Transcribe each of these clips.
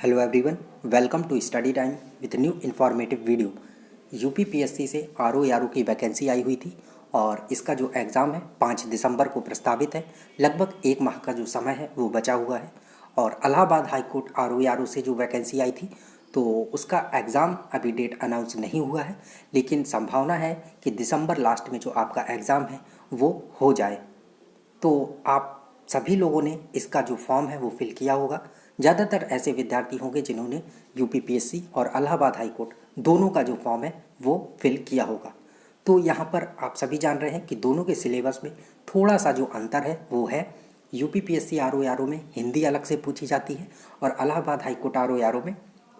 Hello everyone, welcome to study time with new informative video. UPPSC से RO की vacancy आई हुई थी और इसका जो एग्ज़ाम है 5 दिसंबर को प्रस्तावित है। लगभग एक माह का जो समय है वो बचा हुआ है और इलाहाबाद हाई कोर्ट आरओ से जो वैकेंसी आई थी तो उसका एग्ज़ाम अभी डेट अनाउंस नहीं हुआ है, लेकिन संभावना है कि दिसंबर लास्ट में जो आपका एग्ज़ाम है वो हो जाए। तो आप सभी लोगों ने इसका जो फॉर्म है वो फिल किया होगा। ज़्यादातर ऐसे विद्यार्थी होंगे जिन्होंने यूपीपीएससी और इलाहाबाद हाई कोर्ट दोनों का जो फॉर्म है वो फिल किया होगा। तो यहाँ पर आप सभी जान रहे हैं कि दोनों के सिलेबस में थोड़ा सा जो अंतर है वो है, यूपीपीएससी आरओ में हिंदी अलग से पूछी जाती है और इलाहाबाद हाई कोर्ट आरओ में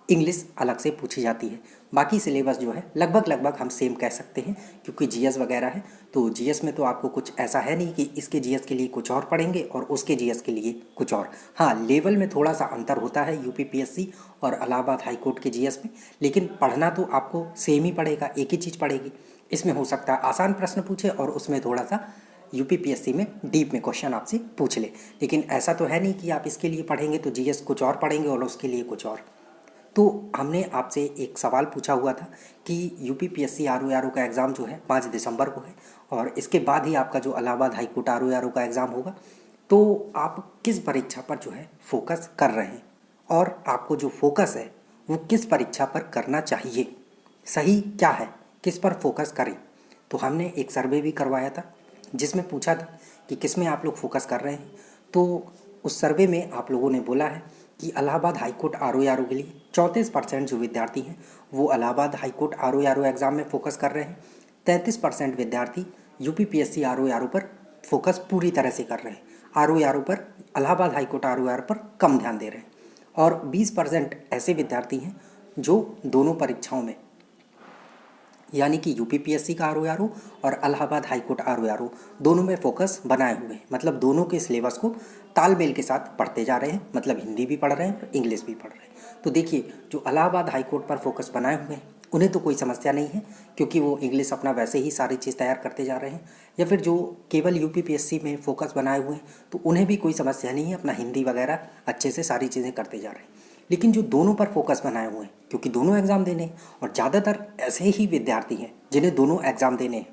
इंग्लिश अलग से पूछी जाती है। बाकी सिलेबस जो है लगभग हम सेम कह सकते हैं, क्योंकि जीएस वगैरह है तो जीएस में तो आपको कुछ ऐसा है नहीं कि इसके जीएस के लिए कुछ और पढ़ेंगे और उसके जीएस के लिए कुछ और। हाँ, लेवल में थोड़ा सा अंतर होता है यूपीपीएससी और इलाहाबाद हाई कोर्ट के जीएस में, लेकिन पढ़ना तो आपको सेम ही पड़ेगा, एक ही चीज़ पड़ेगी। इसमें हो सकता है आसान प्रश्न पूछे और उसमें थोड़ा सा यूपीपीएससी में डीप में क्वेश्चन आपसे पूछ ले, लेकिन ऐसा तो है नहीं कि आप इसके लिए पढ़ेंगे तो जीएस कुछ और पढ़ेंगे और उसके लिए कुछ और। तो हमने आपसे एक सवाल पूछा हुआ था कि यूपीपीएससी आरओ का एग्ज़ाम जो है 5 दिसंबर को है और इसके बाद ही आपका जो इलाहाबाद हाई कोर्ट आरओ का एग्ज़ाम होगा, तो आप किस परीक्षा पर जो है फोकस कर रहे हैं और आपको जो फोकस है वो किस परीक्षा पर करना चाहिए, सही क्या है, किस पर फोकस करें। तो हमने एक सर्वे भी करवाया था जिसमें पूछा था कि किस में आप लोग फोकस कर रहे हैं। तो उस सर्वे में आप लोगों ने बोला है कि इलाहाबाद हाई कोर्ट आरओ के लिए 34% जो विद्यार्थी हैं वो Allahabad high court RO exam में फोकस कर रहे हैं। 33% विद्यार्थी यूपीपीएससी आरओ पर फोकस पूरी तरह से कर रहे हैं, आरओ पर इलाहाबाद हाई कोर्ट आरओ पर कम ध्यान दे रहे हैं। और 20% ऐसे विद्यार्थी हैं जो दोनों परीक्षाओं में, यानी कि यूपीपीएससी का आरओ और इलाहाबाद हाई कोर्ट आरओ दोनों में फोकस बनाए हुए हैं, मतलब दोनों के सिलेबस को तालमेल के साथ पढ़ते जा रहे हैं, मतलब हिंदी भी पढ़ रहे हैं और इंग्लिश भी पढ़ रहे हैं। तो देखिए, जो इलाहाबाद हाई कोर्ट पर फोकस बनाए हुए हैं उन्हें तो कोई समस्या नहीं है, क्योंकि वो इंग्लिश अपना वैसे ही सारी चीज़ तैयार करते जा रहे हैं। या फिर जो केवल यूपीपीएससी में फोकस बनाए हुए हैं तो उन्हें भी कोई समस्या नहीं है, अपना हिंदी वगैरह अच्छे से सारी चीज़ें करते जा रहे हैं। लेकिन जो दोनों पर फोकस बनाए हुए हैं, क्योंकि दोनों एग्ज़ाम देने हैं और ज़्यादातर ऐसे ही विद्यार्थी हैं जिन्हें दोनों एग्ज़ाम देने हैं,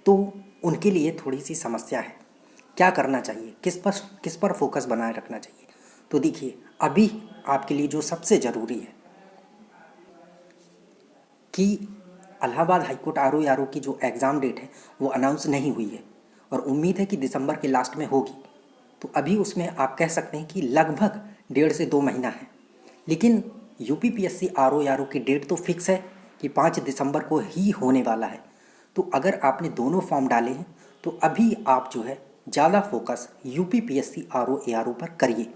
तो उनके लिए थोड़ी सी समस्या है। क्या करना चाहिए, किस पर फोकस बनाए रखना चाहिए। तो देखिए, अभी आपके लिए जो सबसे ज़रूरी है कि इलाहाबाद हाई कोर्ट आरओ की जो एग्ज़ाम डेट है वो अनाउंस नहीं हुई है और उम्मीद है कि दिसंबर के लास्ट में होगी। तो अभी उसमें आप कह सकते हैं कि लगभग 1.5 से 2 महीना है। लेकिन यूपीपीएससी आरओ की डेट तो फिक्स है कि 5 दिसंबर को ही होने वाला है। तो अगर आपने दोनों फॉर्म डाले हैं तो अभी आप जो है ज़्यादा फोकस यूपीपीएससी आरओ पर करिए।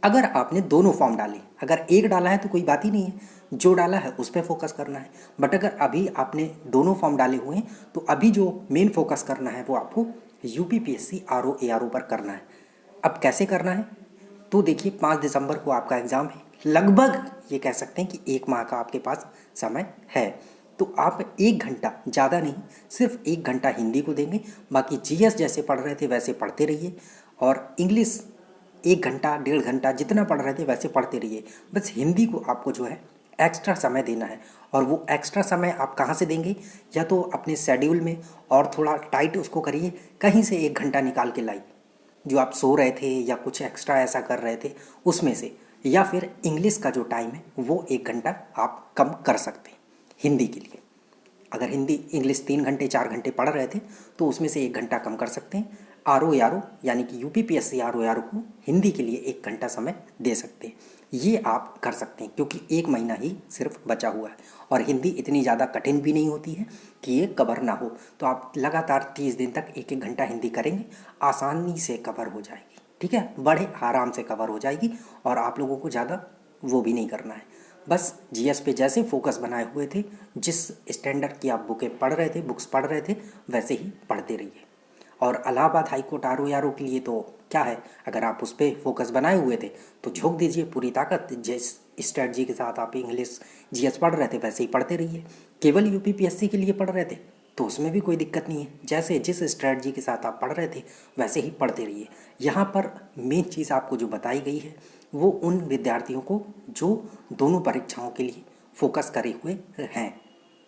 अगर आपने दोनों फॉर्म डाले, अगर एक डाला है तो कोई बात ही नहीं है, जो डाला है उस पर फोकस करना है। बट अगर अभी आपने दोनों फॉर्म डाले हुए हैं तो अभी जो मेन फोकस करना है वो आपको यूपीपीएससी आरओ पर करना है। अब कैसे करना है, तो देखिए 5 दिसंबर को आपका एग्ज़ाम है, लगभग ये कह सकते हैं कि 1 माह का आपके पास समय है। तो आप 1 घंटा, ज़्यादा नहीं, सिर्फ 1 घंटा हिंदी को देंगे। बाकी जीएस जैसे पढ़ रहे थे वैसे पढ़ते रहिए और इंग्लिश 1 घंटा 1.5 घंटा जितना पढ़ रहे थे वैसे पढ़ते रहिए। बस हिंदी को आपको जो है एक्स्ट्रा समय देना है। और वो एक्स्ट्रा समय आप कहाँ से देंगे, या तो अपने शेड्यूल में और थोड़ा टाइट उसको करिए, कहीं से 1 घंटा निकाल के लाइए, जो आप सो रहे थे या कुछ एक्स्ट्रा ऐसा कर रहे थे उसमें से, या फिर इंग्लिश का जो टाइम है वो 1 घंटा आप कम कर सकते हैं हिंदी के लिए। अगर हिंदी इंग्लिश 3 घंटे 4 घंटे पढ़ रहे थे तो उसमें से 1 घंटा कम कर सकते हैं। आरओ यानी कि यूपीपीएससी आरओ को हिंदी के लिए 1 घंटा समय दे सकते हैं। ये आप कर सकते हैं क्योंकि 1 महीना ही सिर्फ बचा हुआ है और हिंदी इतनी ज़्यादा कठिन भी नहीं होती है कि ये कवर ना हो। तो आप लगातार 30 दिन तक 1-1 घंटा हिंदी करेंगे, आसानी से कवर हो जाएगी। ठीक है, बड़े आराम से कवर हो जाएगी और आप लोगों को ज़्यादा वो भी नहीं करना है। बस जीएस पे जैसे फोकस बनाए हुए थे, जिस स्टैंडर्ड की आप बुक्स पढ़ रहे थे वैसे ही पढ़ते रहिए। और इलाहाबाद हाई कोर्ट आरओ के लिए तो क्या है, अगर आप उस पर फोकस बनाए हुए थे तो झोंक दीजिए पूरी ताकत, जिस स्ट्रेटजी के साथ आप इंग्लिश जीएस पढ़ रहे थे वैसे ही पढ़ते रहिए। केवल यूपीपीएससी के लिए पढ़ रहे थे तो उसमें भी कोई दिक्कत नहीं है, जैसे जिस स्ट्रेटजी के साथ आप पढ़ रहे थे वैसे ही पढ़ते रहिए। यहाँ पर मेन चीज़ आपको जो बताई गई है वो उन विद्यार्थियों को जो दोनों परीक्षाओं के लिए फोकस करे हुए हैं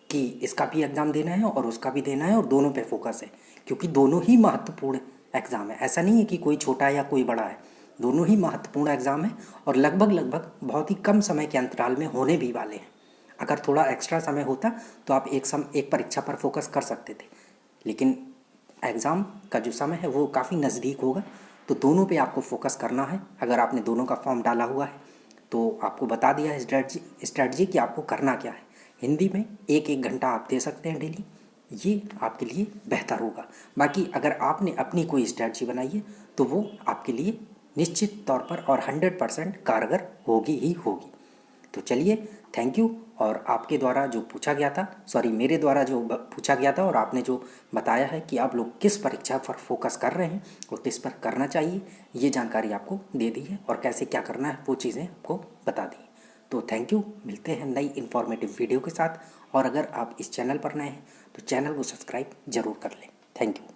कि इसका भी एग्ज़ाम देना है और उसका भी देना है और दोनों पे फोकस है, क्योंकि दोनों ही महत्वपूर्ण एग्ज़ाम है। ऐसा नहीं है कि कोई छोटा है या कोई बड़ा है, दोनों ही महत्वपूर्ण एग्ज़ाम है और लगभग बहुत ही कम समय के अंतराल में होने भी वाले हैं। अगर थोड़ा एक्स्ट्रा समय होता तो आप एक परीक्षा पर फोकस कर सकते थे, लेकिन एग्ज़ाम का जो समय है वो काफ़ी नज़दीक होगा, तो दोनों पे आपको फोकस करना है। अगर आपने दोनों का फॉर्म डाला हुआ है तो आपको बता दिया है स्ट्रेटजी कि आपको करना क्या है। हिंदी में 1 घंटा आप दे सकते हैं डेली, ये आपके लिए बेहतर होगा। बाकी अगर आपने अपनी कोई स्ट्रेटजी बनाई है तो वो आपके लिए निश्चित तौर पर और 100% कारगर होगी ही होगी। तो चलिए, थैंक यू। और आपके द्वारा जो पूछा गया था, मेरे द्वारा जो पूछा गया था और आपने जो बताया है कि आप लोग किस परीक्षा पर फोकस कर रहे हैं और किस पर करना चाहिए, ये जानकारी आपको दे दी है और कैसे क्या करना है वो चीज़ें आपको बता दी। तो थैंक यू, मिलते हैं नई इन्फॉर्मेटिव वीडियो के साथ। और अगर आप इस चैनल पर नए हैं तो चैनल को सब्सक्राइब ज़रूर कर लें। Thank you.